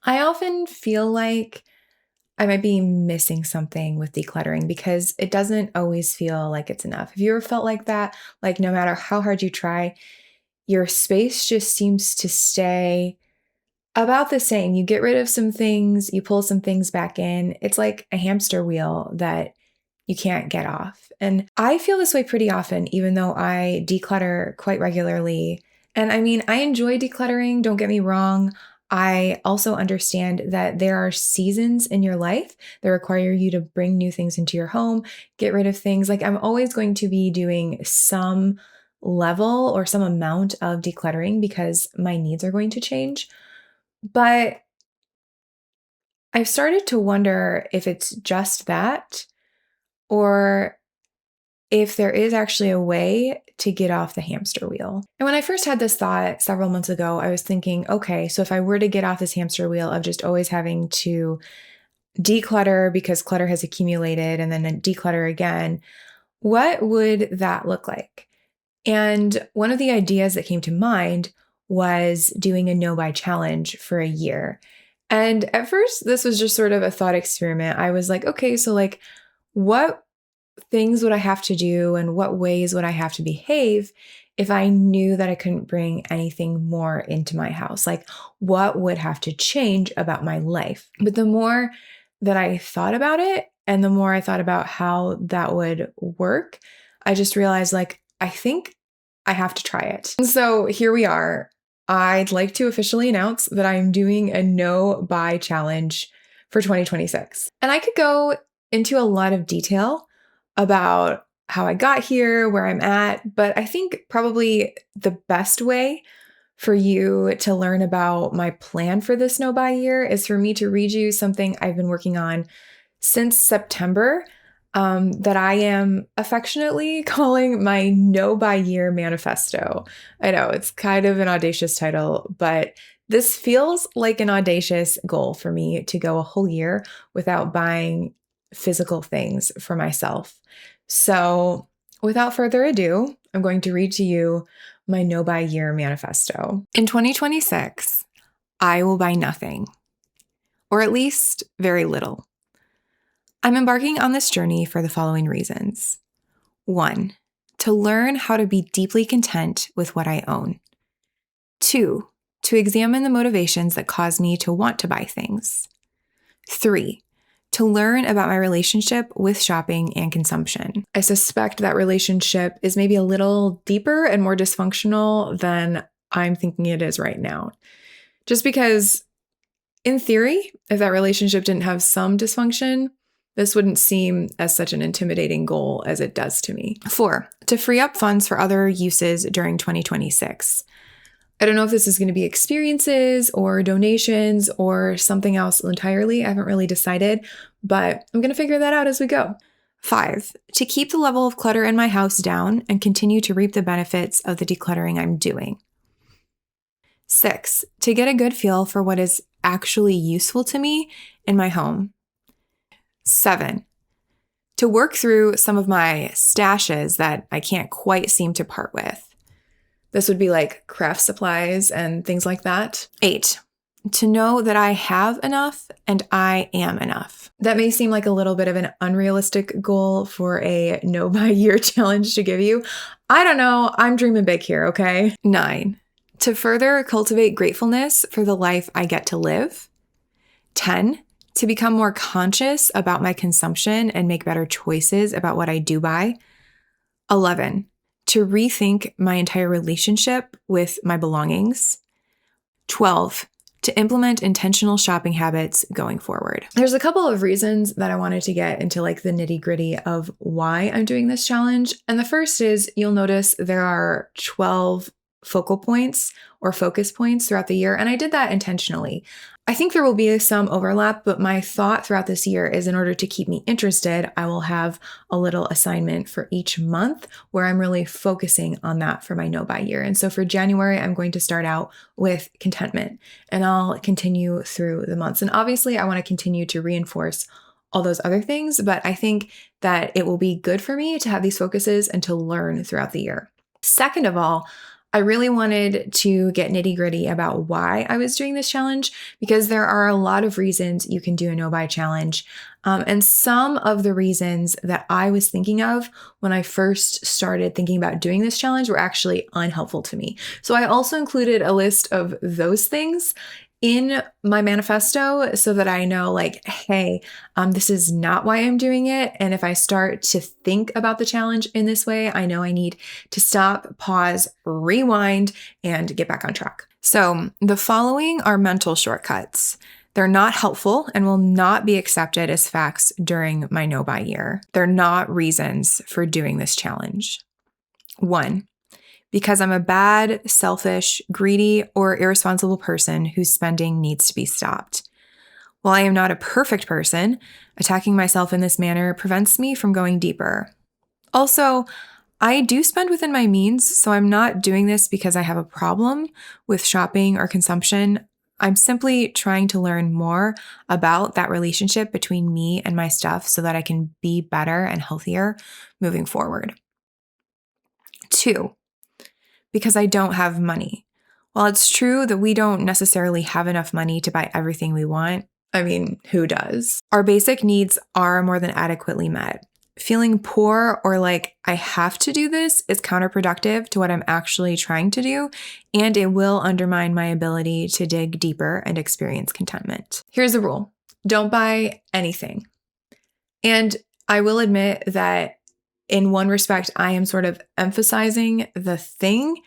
I often feel like I might be missing something with decluttering because it doesn't always feel like it's enough. Have you ever felt like that? Like, no matter how hard you try, your space just seems to stay about the same. You get rid of some things, you pull some things back in. It's like a hamster wheel that you can't get off. And I feel this way pretty often, even though I declutter quite regularly. And I mean, I enjoy decluttering, don't get me wrong. I also understand that there are seasons in your life that require you to bring new things into your home, get rid of things. Like, I'm always going to be doing some level or some amount of decluttering because my needs are going to change. But I've started to wonder if it's just that or if there is actually a way to get off the hamster wheel. And when I first had this thought several months ago, I was thinking, okay, so if I were to get off this hamster wheel of just always having to declutter because clutter has accumulated and then declutter again, what would that look like? And one of the ideas that came to mind was doing a no buy challenge for a year. And at first, this was just sort of a thought experiment. I was like, okay, so like, what things would I have to do and what ways would I have to behave if I knew that I couldn't bring anything more into my house? Like, what would have to change about my life? But the more that I thought about it and the more I thought about how that would work, I just realized, like, I think I have to try it. And so here we are. I'd like to officially announce that I'm doing a no buy challenge for 2026. And I could go into a lot of detail about how I got here, where I'm at, but I think probably the best way for you to learn about my plan for this no buy year is for me to read you something I've been working on since September, that I am affectionately calling my no buy year manifesto. I know it's kind of an audacious title, but this feels like an audacious goal for me to go a whole year without buying physical things for myself. So, without further ado, I'm going to read to you my no buy year manifesto. In 2026, I will buy nothing, or at least very little. I'm embarking on this journey for the following reasons. 1, to learn how to be deeply content with what I own. 2, to examine the motivations that cause me to want to buy things. 3, to learn about my relationship with shopping and consumption. I suspect that relationship is maybe a little deeper and more dysfunctional than I'm thinking it is right now. Just because, in theory, if that relationship didn't have some dysfunction, this wouldn't seem as such an intimidating goal as it does to me. 4, to free up funds for other uses during 2026. I don't know if this is going to be experiences or donations or something else entirely. I haven't really decided, but I'm going to figure that out as we go. 5, to keep the level of clutter in my house down and continue to reap the benefits of the decluttering I'm doing. 6, to get a good feel for what is actually useful to me in my home. 7, to work through some of my stashes that I can't quite seem to part with. This would be like craft supplies and things like that. 8, to know that I have enough and I am enough. That may seem like a little bit of an unrealistic goal for a no buy year challenge to give you. I don't know. I'm dreaming big here, okay? 9, to further cultivate gratefulness for the life I get to live. 10, to become more conscious about my consumption and make better choices about what I do buy. 11, to rethink my entire relationship with my belongings. 12, to implement intentional shopping habits going forward. There's a couple of reasons that I wanted to get into like the nitty-gritty of why I'm doing this challenge. And the first is you'll notice there are 12 focal points or focus points throughout the year. And I did that intentionally. I think there will be some overlap, but my thought throughout this year is in order to keep me interested, I will have a little assignment for each month where I'm really focusing on that for my no buy year. And so for January, I'm going to start out with contentment and I'll continue through the months. And obviously I want to continue to reinforce all those other things, but I think that it will be good for me to have these focuses and to learn throughout the year. Second of all, I really wanted to get nitty-gritty about why I was doing this challenge, because there are a lot of reasons you can do a no-buy challenge. And some of the reasons that I was thinking of when I first started thinking about doing this challenge were actually unhelpful to me. So I also included a list of those things in my manifesto so that I know, like, hey, this is not why I'm doing it. And if I start to think about the challenge in this way, I know I need to stop, pause, rewind, and get back on track. So the following are mental shortcuts. They're not helpful and will not be accepted as facts during my no-buy year. They're not reasons for doing this challenge. 1, because I'm a bad, selfish, greedy, or irresponsible person whose spending needs to be stopped. While I am not a perfect person, attacking myself in this manner prevents me from going deeper. Also, I do spend within my means, so I'm not doing this because I have a problem with shopping or consumption. I'm simply trying to learn more about that relationship between me and my stuff so that I can be better and healthier moving forward. 2, because I don't have money. While it's true that we don't necessarily have enough money to buy everything we want, I mean, who does? Our basic needs are more than adequately met. Feeling poor or like I have to do this is counterproductive to what I'm actually trying to do, and it will undermine my ability to dig deeper and experience contentment. Here's the rule: don't buy anything. And I will admit that in one respect, I am sort of emphasizing the thing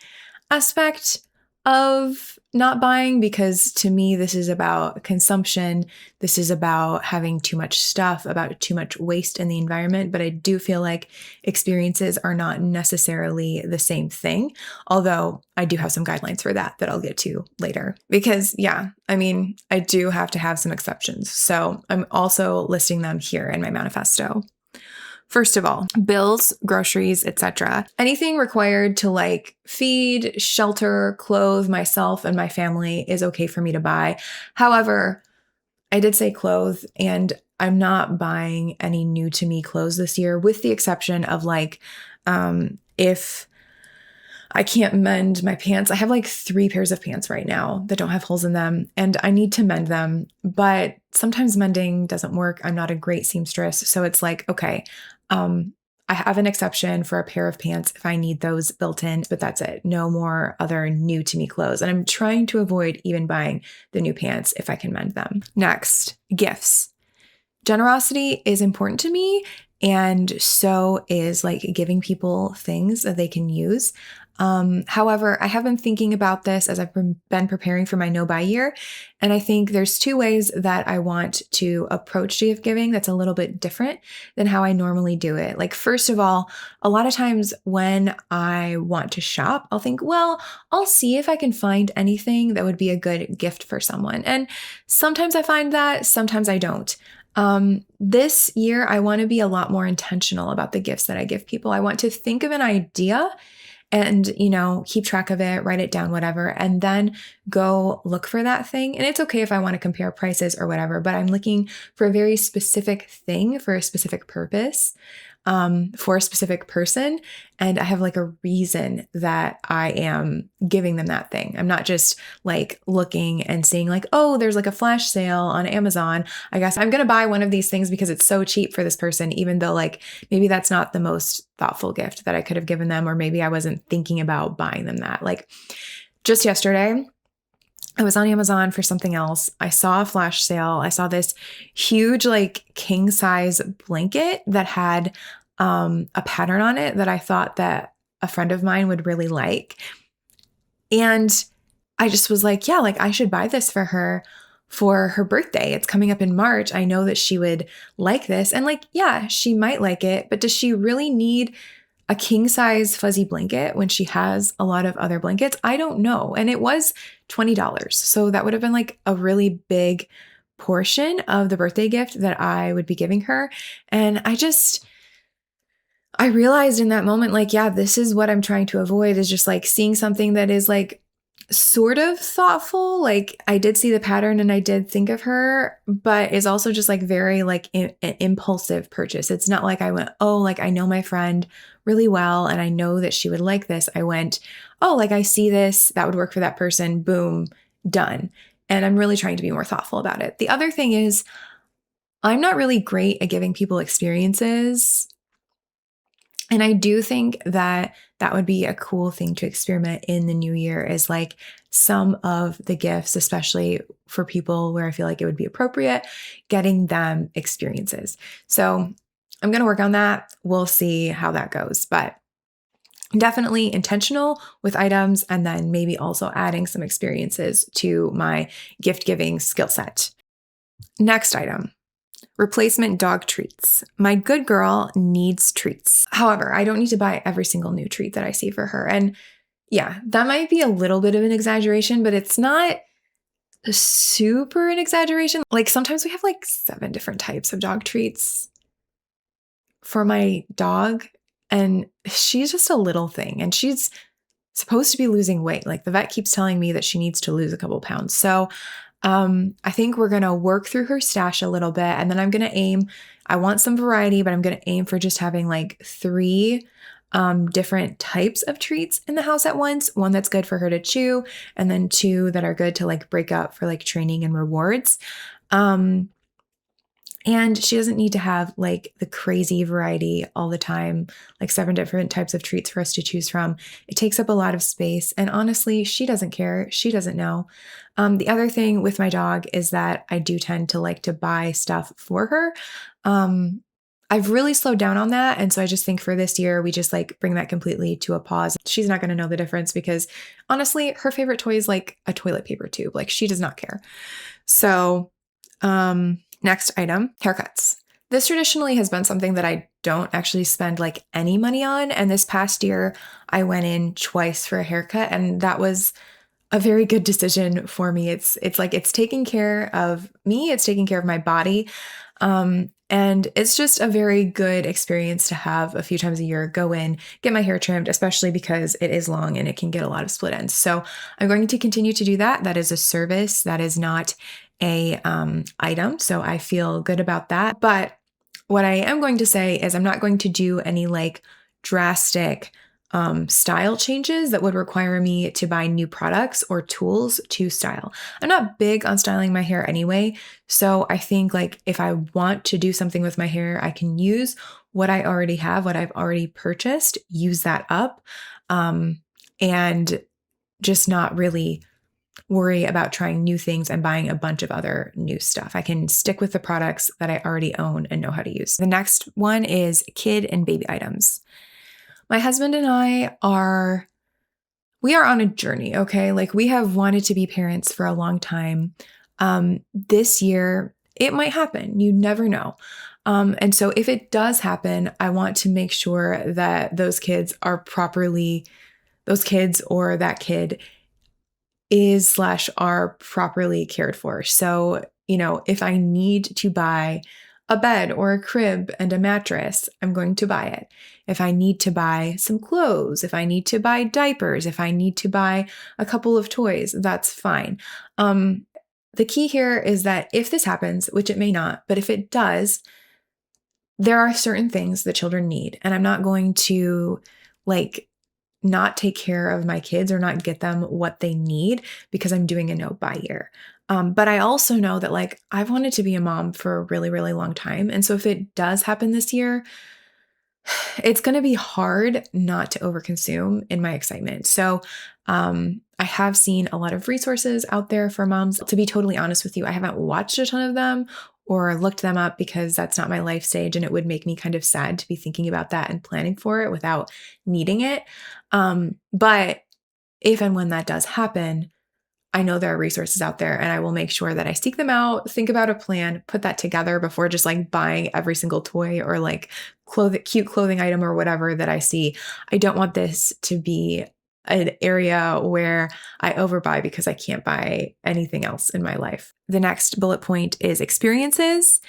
aspect of not buying, because to me, this is about consumption. This is about having too much stuff, about too much waste in the environment. But I do feel like experiences are not necessarily the same thing, although I do have some guidelines for that I'll get to later. Because yeah, I mean, I do have to have some exceptions. So I'm also listing them here in my manifesto. First of all, bills, groceries, etc. Anything required to like feed, shelter, clothe myself and my family is okay for me to buy. However, I did say clothe, and I'm not buying any new to me clothes this year, with the exception of like, if I can't mend my pants. I have like 3 pairs of pants right now that don't have holes in them, and I need to mend them, but sometimes mending doesn't work. I'm not a great seamstress. So it's like, okay, I have an exception for a pair of pants if I need those built in, but that's it. No more other new to me clothes. And I'm trying to avoid even buying the new pants if I can mend them. Next, gifts. Generosity is important to me, and so is like giving people things that they can use. However, I have been thinking about this as I've been preparing for my no-buy year, and I think there's 2 ways that I want to approach gift giving that's a little bit different than how I normally do it. Like, first of all, a lot of times when I want to shop, I'll think, well, I'll see if I can find anything that would be a good gift for someone. And sometimes I find that, sometimes I don't. This year, I want to be a lot more intentional about the gifts that I give people. I want to think of an idea and, keep track of it, write it down, whatever, and then go look for that thing. And it's okay if I want to compare prices or whatever, but I'm looking for a very specific thing for a specific purpose, for a specific person. And I have like a reason that I am giving them that thing. I'm not just like looking and seeing like, oh, there's like a flash sale on Amazon. I guess I'm going to buy one of these things because it's so cheap for this person, even though like maybe that's not the most thoughtful gift that I could have given them, or maybe I wasn't thinking about buying them that. Like just yesterday, I was on Amazon for something else. I saw a flash sale. I saw this huge, like king size blanket that had a pattern on it that I thought that a friend of mine would really like. And I just was like, yeah, like I should buy this for her birthday. It's coming up in March. I know that she would like this. And like, yeah, she might like it, but does she really need a king size fuzzy blanket when she has a lot of other blankets? I don't know. And it was $20. So that would have been like a really big portion of the birthday gift that I would be giving her. And I realized in that moment, like, yeah, this is what I'm trying to avoid, is just like seeing something that is like sort of thoughtful. Like I did see the pattern and I did think of her, but is also just like very like an impulsive purchase. It's not like I went, oh, like I know my friend really well and I know that she would like this. I went, oh, like I see this, that would work for that person. Boom, done. And I'm really trying to be more thoughtful about it. The other thing is, I'm not really great at giving people experiences. And I do think that that would be a cool thing to experiment in the new year is like some of the gifts, especially for people where I feel like it would be appropriate, getting them experiences. So I'm going to work on that. We'll see how that goes. But definitely intentional with items and then maybe also adding some experiences to my gift giving skill set. Next item. Replacement dog treats. My good girl needs treats. However, I don't need to buy every single new treat that I see for her. And yeah, that might be a little bit of an exaggeration, but it's not super an exaggeration. Like sometimes we have like 7 different types of dog treats for my dog, and she's just a little thing and she's supposed to be losing weight. Like the vet keeps telling me that she needs to lose a couple pounds. So I think we're going to work through her stash a little bit and then I'm going to aim, I want some variety, but I'm going to aim for just having like 3 different types of treats in the house at once. One that's good for her to chew and then 2 that are good to like break up for like training and rewards. And she doesn't need to have like the crazy variety all the time, like 7 different types of treats for us to choose from. It takes up a lot of space. And honestly, she doesn't care. She doesn't know. The other thing with my dog is that I do tend to like to buy stuff for her. I've really slowed down on that. And so I just think for this year, we just like bring that completely to a pause. She's not going to know the difference because honestly, her favorite toy is like a toilet paper tube. Like she does not care. So, next item, haircuts. This traditionally has been something that I don't actually spend like any money on. And this past year, I went in twice for a haircut, and that was a very good decision for me. It's like it's taking care of me, it's taking care of my body. And it's just a very good experience to have a few times a year, go in, get my hair trimmed, especially because it is long and it can get a lot of split ends. So I'm going to continue to do that. That is a service. That is not a item. So I feel good about that. But what I am going to say is I'm not going to do any like drastic style changes that would require me to buy new products or tools to style. I'm not big on styling my hair anyway. So I think like if I want to do something with my hair, I can use what I already have, what I've already purchased, use that up, and just not really worry about trying new things and buying a bunch of other new stuff. I can stick with the products that I already own and know how to use. The next one is kid and baby items. My husband and I we are on a journey, okay? Like we have wanted to be parents for a long time. This year, it might happen. You never know. And so if it does happen, I want to make sure that those kids or that kid are properly cared for. So, if I need to buy a bed or a crib and a mattress, I'm going to buy it. If I need to buy some clothes, if I need to buy diapers, if I need to buy a couple of toys, that's fine. The key here is that if this happens, which it may not, but if it does, there are certain things that children need. And I'm not going to like not take care of my kids or not get them what they need because I'm doing a no-buy year. But I also know that like I've wanted to be a mom for a really, really long time. And so if it does happen this year, it's going to be hard not to overconsume in my excitement. So I have seen a lot of resources out there for moms. To be totally honest with you, I haven't watched a ton of them or looked them up because that's not my life stage. And it would make me kind of sad to be thinking about that and planning for it without needing it. But if and when that does happen, I know there are resources out there and I will make sure that I seek them out, think about a plan, put that together before just like buying every single toy or like cute clothing item or whatever that I see. I don't want this to be an area where I overbuy because I can't buy anything else in my life. The next bullet point is experiences.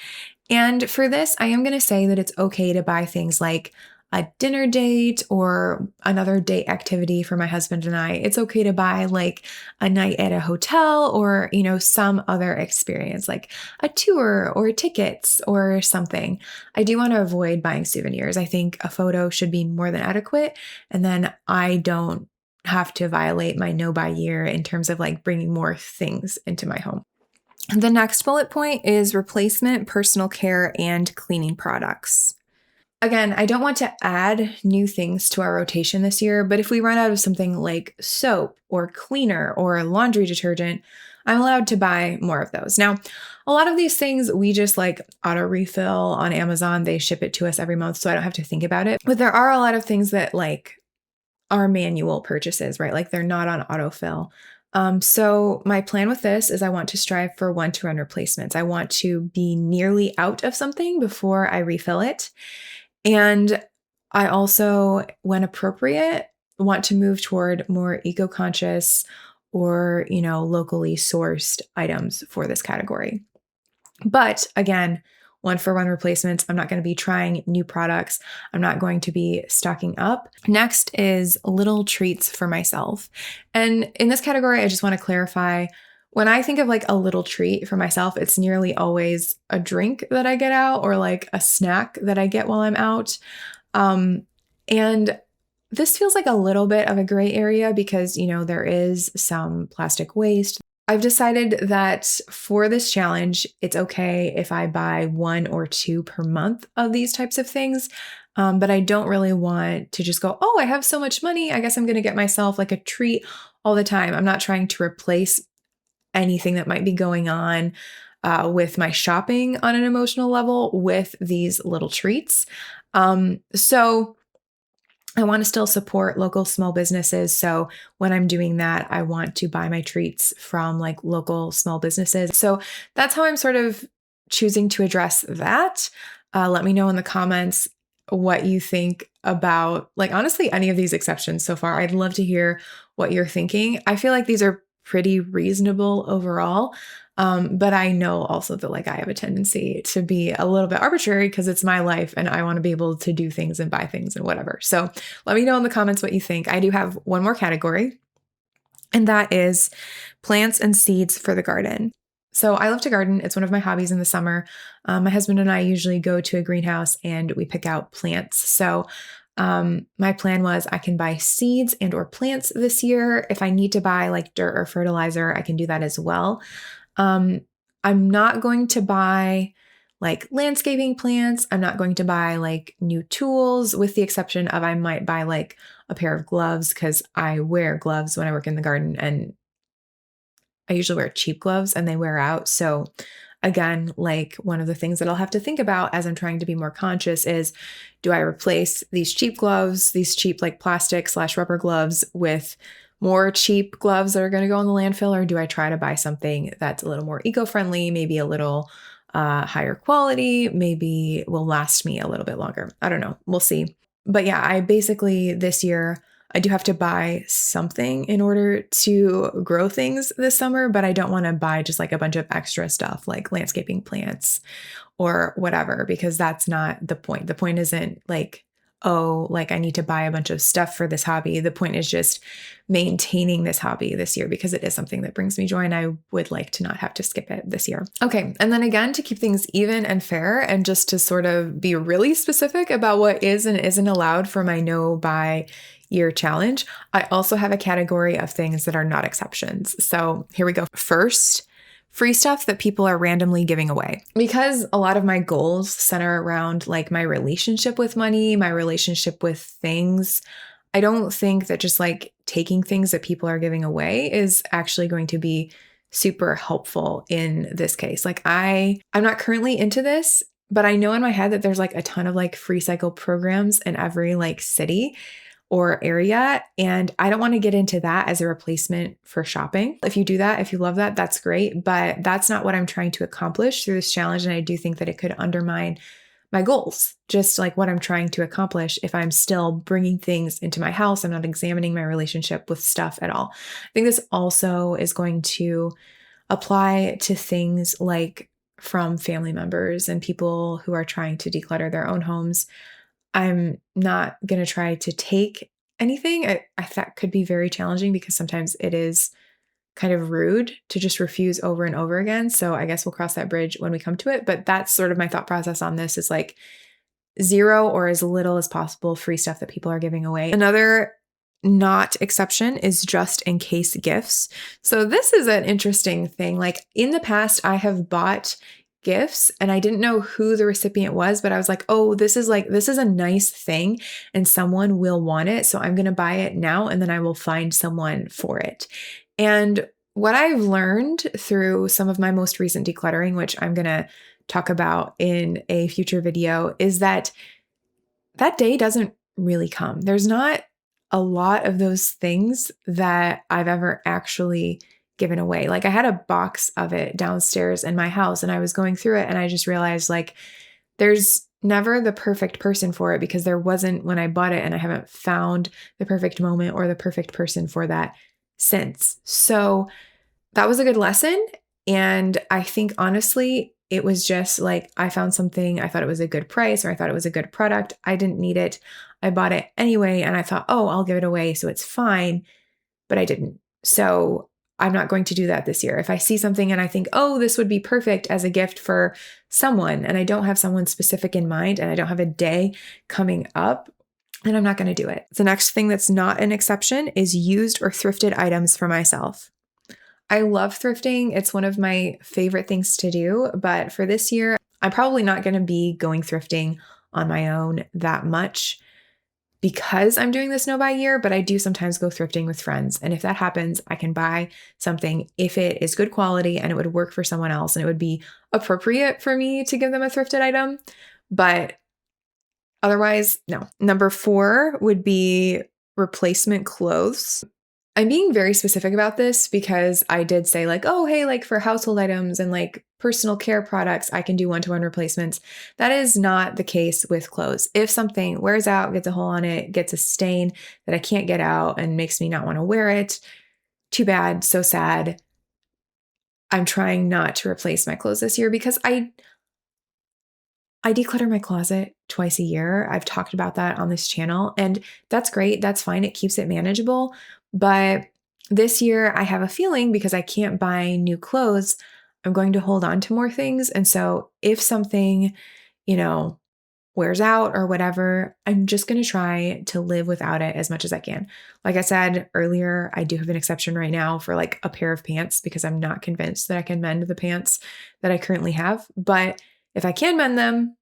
And for this, I am going to say that it's okay to buy things like a dinner date or another date activity for my husband and I. It's okay to buy like a night at a hotel or, some other experience like a tour or tickets or something. I do want to avoid buying souvenirs. I think a photo should be more than adequate. And then I don't have to violate my no buy year in terms of like bringing more things into my home. The next bullet point is replacement personal care and cleaning products. Again, I don't want to add new things to our rotation this year, but if we run out of something like soap or cleaner or laundry detergent, I'm allowed to buy more of those. Now, a lot of these things we just like auto refill on Amazon. They ship it to us every month, so I don't have to think about it. But there are a lot of things that like are manual purchases, right? Like they're not on autofill. So my plan with this is I want to strive for one-to-one replacements. I want to be nearly out of something before I refill it. And I also, when appropriate, want to move toward more eco-conscious or, locally sourced items for this category. But again, one-for-one replacements. I'm not going to be trying new products. I'm not going to be stocking up. Next is little treats for myself. And in this category, I just want to clarify, when I think of like a little treat for myself, it's nearly always a drink that I get out or like a snack that I get while I'm out. And this feels like a little bit of a gray area because, there is some plastic waste. I've decided that for this challenge, it's okay if I buy 1 or 2 per month of these types of things. But I don't really want to just go, oh, I have so much money. I guess I'm going to get myself like a treat all the time. I'm not trying to replace anything that might be going on with my shopping on an emotional level with these little treats. So I want to still support local small businesses. So when I'm doing that, I want to buy my treats from like local small businesses. So that's how I'm sort of choosing to address that. Let me know in the comments what you think about, like, honestly, any of these exceptions so far. I'd love to hear what you're thinking. I feel like these are pretty reasonable overall. But I know also that like I have a tendency to be a little bit arbitrary because it's my life and I want to be able to do things and buy things and whatever. So let me know in the comments what you think. I do have one more category, and that is plants and seeds for the garden. So I love to garden. It's one of my hobbies in the summer. My husband and I usually go to a greenhouse and we pick out plants. So my plan was I can buy seeds and or plants this year. If I need to buy like dirt or fertilizer, I can do that as well. I'm not going to buy like landscaping plants. I'm not going to buy like new tools, with the exception of I might buy like a pair of gloves because I wear gloves when I work in the garden and I usually wear cheap gloves and they wear out. So again, like one of the things that I'll have to think about as I'm trying to be more conscious is, do I replace these cheap gloves, these cheap like plastic/rubber gloves with more cheap gloves that are going to go in the landfill? Or do I try to buy something that's a little more eco-friendly, maybe a little higher quality, maybe will last me a little bit longer? I don't know. We'll see. But yeah, I basically this year, I do have to buy something in order to grow things this summer, but I don't want to buy just like a bunch of extra stuff like landscaping plants or whatever, because that's not the point. The point isn't like, oh, like I need to buy a bunch of stuff for this hobby. The point is just maintaining this hobby this year because it is something that brings me joy and I would like to not have to skip it this year. Okay. And then again, to keep things even and fair and just to sort of be really specific about what is and isn't allowed for my no buy year challenge, I also have a category of things that are not exceptions. So here we go. First, free stuff that people are randomly giving away. Because a lot of my goals center around like my relationship with money, my relationship with things, I don't think that just like taking things that people are giving away is actually going to be super helpful in this case. Like I'm not currently into this, but I know in my head that there's like a ton of like free cycle programs in every like city or area. And I don't want to get into that as a replacement for shopping. If you do that, if you love that, that's great. But that's not what I'm trying to accomplish through this challenge. And I do think that it could undermine my goals, just like what I'm trying to accomplish if I'm still bringing things into my house. I'm not examining my relationship with stuff at all. I think this also is going to apply to things like from family members and people who are trying to declutter their own homes. I'm not going to try to take anything. That could be very challenging because sometimes it is kind of rude to just refuse over and over again. So I guess we'll cross that bridge when we come to it. But that's sort of my thought process on this is like zero or as little as possible free stuff that people are giving away. Another not exception is just in case gifts. So this is an interesting thing. Like in the past, I have bought gifts and I didn't know who the recipient was, but I was like, oh, this is a nice thing and someone will want it. So I'm going to buy it now and then I will find someone for it. And what I've learned through some of my most recent decluttering, which I'm going to talk about in a future video, is that that day doesn't really come. There's not a lot of those things that I've ever actually given away. Like I had a box of it downstairs in my house and I was going through it and I just realized like there's never the perfect person for it because there wasn't when I bought it and I haven't found the perfect moment or the perfect person for that since. So that was a good lesson. And I think honestly, it was just like I found something, I thought it was a good price or I thought it was a good product. I didn't need it. I bought it anyway. And I thought, oh, I'll give it away. So it's fine. But I didn't. So I'm not going to do that this year. If I see something and I think, oh, this would be perfect as a gift for someone, and I don't have someone specific in mind and I don't have a day coming up, then I'm not going to do it. The next thing that's not an exception is used or thrifted items for myself. I love thrifting. It's one of my favorite things to do. But for this year, I'm probably not going to be going thrifting on my own that much because I'm doing this no buy year, but I do sometimes go thrifting with friends. And if that happens, I can buy something if it is good quality and it would work for someone else and it would be appropriate for me to give them a thrifted item. But otherwise, no. Number 4 would be replacement clothes. I'm being very specific about this because I did say like, oh, hey, like for household items and like personal care products, I can do one-to-one replacements. That is not the case with clothes. If something wears out, gets a hole on it, gets a stain that I can't get out and makes me not want to wear it, too bad, so sad. I'm trying not to replace my clothes this year because I declutter my closet twice a year. I've talked about that on this channel, and that's great. That's fine. It keeps it manageable. But this year, I have a feeling because I can't buy new clothes, I'm going to hold on to more things. And so if something, wears out or whatever, I'm just going to try to live without it as much as I can. Like I said earlier, I do have an exception right now for like a pair of pants because I'm not convinced that I can mend the pants that I currently have. But if I can mend them,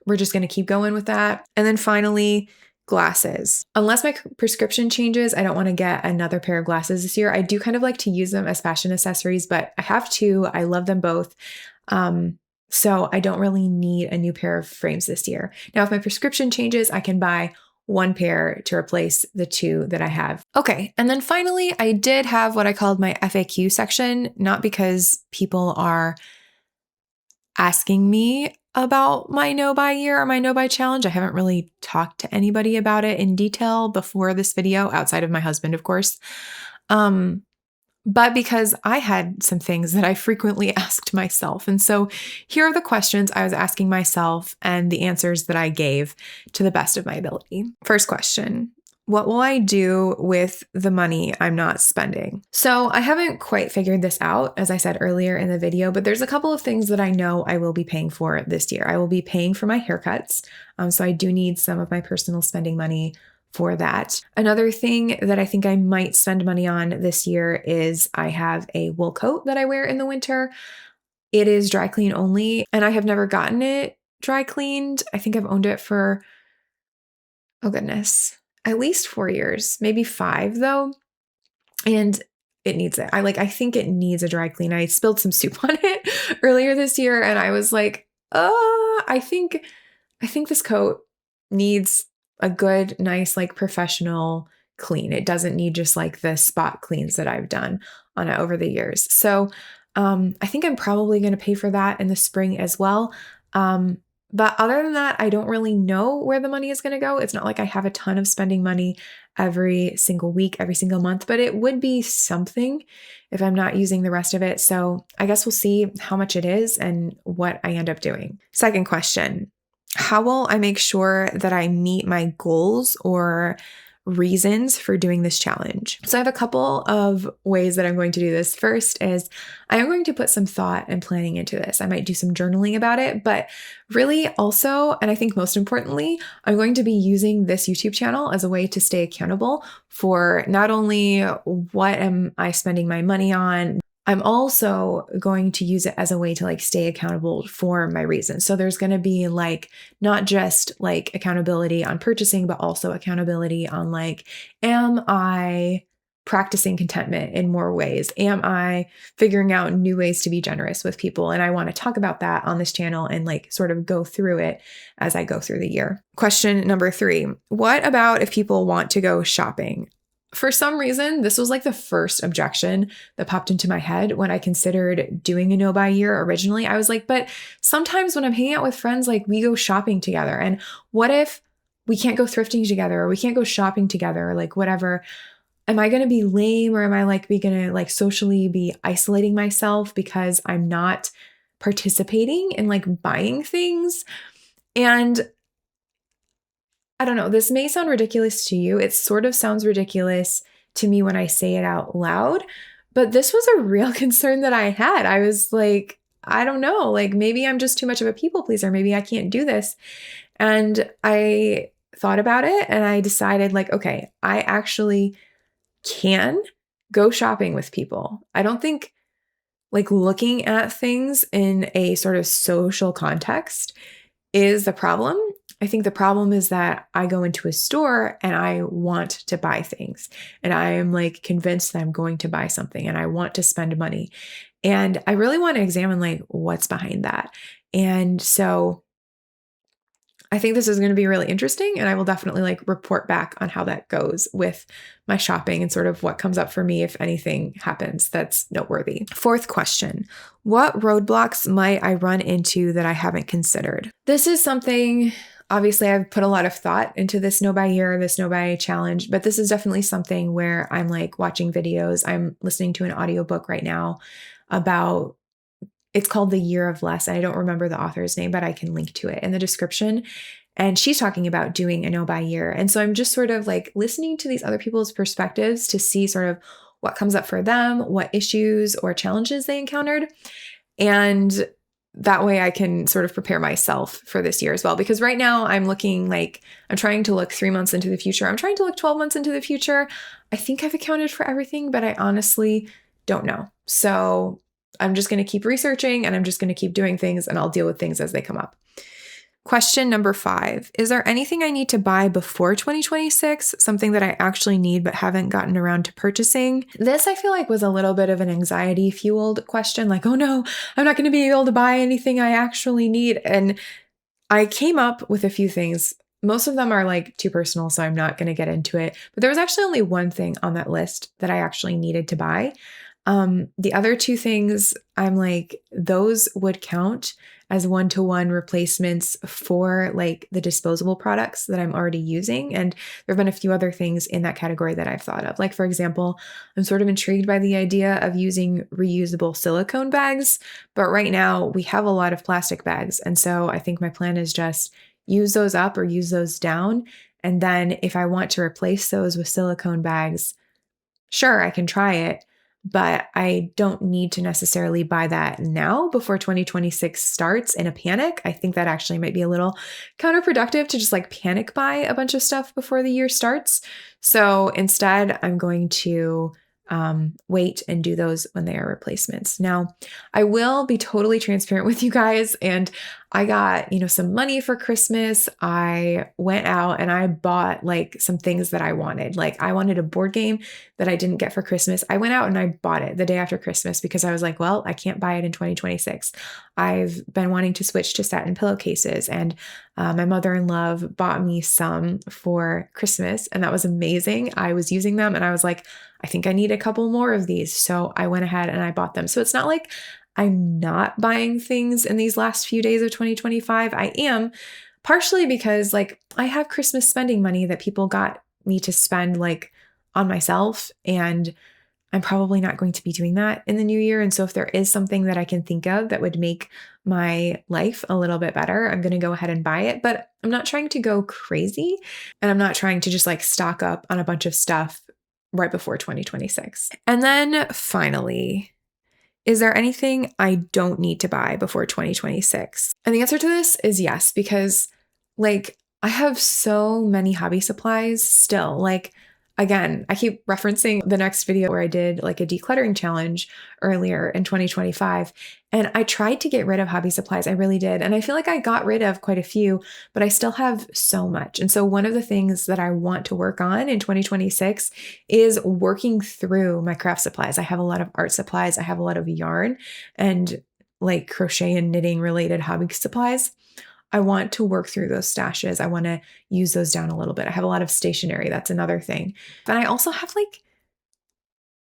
we're just going to keep going with that. And then finally, glasses. Unless my prescription changes, I don't want to get another pair of glasses this year. I do kind of like to use them as fashion accessories, but I have two. I love them both. So I don't really need a new pair of frames this year. Now, if my prescription changes, I can buy one pair to replace the two that I have. Okay. And then finally, I did have what I called my FAQ section, not because people are asking me about my no buy year or my no buy challenge. I haven't really talked to anybody about it in detail before this video, outside of my husband, of course. But because I had some things that I frequently asked myself. And so here are the questions I was asking myself and the answers that I gave to the best of my ability. First question: what will I do with the money I'm not spending? So I haven't quite figured this out, as I said earlier in the video, but there's a couple of things that I know I will be paying for this year. I will be paying for my haircuts. So I do need some of my personal spending money for that. Another thing that I think I might spend money on this year is I have a wool coat that I wear in the winter. It is dry clean only, and I have never gotten it dry cleaned. I think I've owned it for, oh goodness, at least 4 years, maybe 5 though. And it needs it. I think it needs a dry clean. I spilled some soup on it earlier this year and I was like, I think this coat needs a good, nice, like professional clean. It doesn't need just like the spot cleans that I've done on it over the years. So I think I'm probably going to pay for that in the spring as well. But other than that, I don't really know where the money is going to go. It's not like I have a ton of spending money every single week, every single month, but it would be something if I'm not using the rest of it. So I guess we'll see how much it is and what I end up doing. Second question: How will I make sure that I meet my goals or reasons for doing this challenge? So I have a couple of ways that I'm going to do this. First is I am going to put some thought and planning into this. I might do some journaling about it, but really also, and I think most importantly, I'm going to be using this YouTube channel as a way to stay accountable for not only what am I spending my money on, I'm also going to use it as a way to like stay accountable for my reasons. So there's going to be like not just like accountability on purchasing, but also accountability on like, am I practicing contentment in more ways? Am I figuring out new ways to be generous with people? And I want to talk about that on this channel and like sort of go through it as I go through the year. Question number 3. What about if people want to go shopping? For some reason, this was like the first objection that popped into my head when I considered doing a no buy year originally. I was like, but sometimes when I'm hanging out with friends, like we go shopping together. And what if we can't go thrifting together or we can't go shopping together or like whatever? Am I going to be lame or am I like going to like socially be isolating myself because I'm not participating in like buying things? And I don't know, this may sound ridiculous to you. It sort of sounds ridiculous to me when I say it out loud, but this was a real concern that I had. I was like, I don't know, like maybe I'm just too much of a people pleaser. Maybe I can't do this. And I thought about it and I decided, like, okay, I actually can go shopping with people. I don't think like looking at things in a sort of social context is the problem. I think the problem is that I go into a store and I want to buy things and I am like convinced that I'm going to buy something and I want to spend money. And I really want to examine like what's behind that. And so I think this is going to be really interesting and I will definitely like report back on how that goes with my shopping and sort of what comes up for me if anything happens that's noteworthy. 4th question. What roadblocks might I run into that I haven't considered? This is something, obviously I've put a lot of thought into this no buy year, this no buy challenge, but this is definitely something where I'm like watching videos. I'm listening to an audiobook right now about, it's called The Year of Less. I don't remember the author's name, but I can link to it in the description. And she's talking about doing a no buy year. And so I'm just sort of like listening to these other people's perspectives to see sort of what comes up for them, what issues or challenges they encountered. And that way I can sort of prepare myself for this year as well. Because right now I'm looking like, I'm trying to look 3 months into the future. I'm trying to look 12 months into the future. I think I've accounted for everything, but I honestly don't know. So I'm just going to keep researching and I'm just going to keep doing things and I'll deal with things as they come up. Question number 5. Is there anything I need to buy before 2026? Something that I actually need but haven't gotten around to purchasing? This I feel like was a little bit of an anxiety fueled question. Like, oh no, I'm not going to be able to buy anything I actually need. And I came up with a few things. Most of them are like too personal, so I'm not going to get into it. But there was actually only one thing on that list that I actually needed to buy. The other 2 things, I'm like, those would count as one-to-one replacements for like the disposable products that I'm already using. And there have been a few other things in that category that I've thought of. Like, for example, I'm sort of intrigued by the idea of using reusable silicone bags, but right now we have a lot of plastic bags. And so I think my plan is just use those up or use those down. And then if I want to replace those with silicone bags, sure, I can try it, but I don't need to necessarily buy that now before 2026 starts in a panic. I think that actually might be a little counterproductive to just like panic buy a bunch of stuff before the year starts. So instead, I'm going to wait and do those when they are replacements. Now, I will be totally transparent with you guys. And I got, some money for Christmas. I went out and I bought like some things that I wanted. Like I wanted a board game that I didn't get for Christmas. I went out and I bought it the day after Christmas because I was like, well, I can't buy it in 2026. I've been wanting to switch to satin pillowcases and my mother-in-law bought me some for Christmas and that was amazing. I was using them and I was like, I think I need a couple more of these. So I went ahead and I bought them. So it's not like I'm not buying things in these last few days of 2025. I am, partially because like I have Christmas spending money that people got me to spend like on myself. And I'm probably not going to be doing that in the new year. And so if there is something that I can think of that would make my life a little bit better, I'm going to go ahead and buy it. But I'm not trying to go crazy, and I'm not trying to just like stock up on a bunch of stuff right before 2026. And then finally, is there anything I don't need to buy before 2026? And the answer to this is yes, because like I have so many hobby supplies still. Like, again, I keep referencing the next video where I did like a decluttering challenge earlier in 2025. And I tried to get rid of hobby supplies. I really did. And I feel like I got rid of quite a few, but I still have so much. And so one of the things that I want to work on in 2026 is working through my craft supplies. I have a lot of art supplies. I have a lot of yarn and like crochet and knitting related hobby supplies. I want to work through those stashes. I want to use those down a little bit. I have a lot of stationery. That's another thing. And I also have like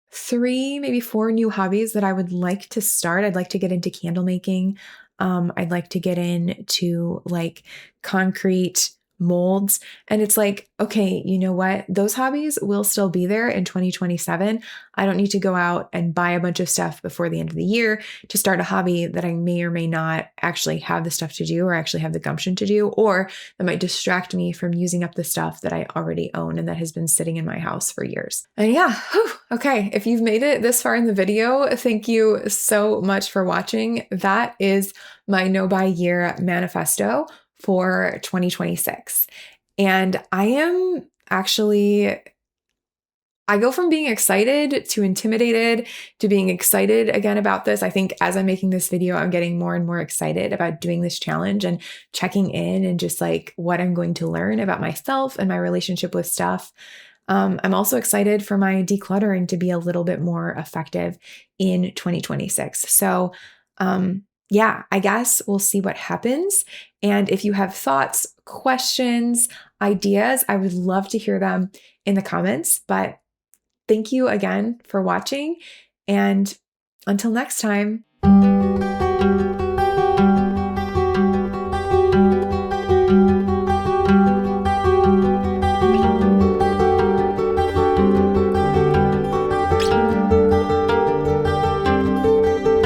3, maybe 4 new hobbies that I would like to start. I'd like to get into candle making. I'd like to get into like concrete molds. And it's like, okay, you know what? Those hobbies will still be there in 2027. I don't need to go out and buy a bunch of stuff before the end of the year to start a hobby that I may or may not actually have the stuff to do or actually have the gumption to do, or that might distract me from using up the stuff that I already own and that has been sitting in my house for years. And yeah, okay. If you've made it this far in the video, thank you so much for watching. That is my no buy year manifesto for 2026. And I go from being excited to intimidated to being excited again about this. I think as I'm making this video, I'm getting more and more excited about doing this challenge and checking in and just like what I'm going to learn about myself and my relationship with stuff. I'm also excited for my decluttering to be a little bit more effective in 2026. So, yeah, I guess we'll see what happens. And if you have thoughts, questions, ideas, I would love to hear them in the comments. But thank you again for watching. And until next time.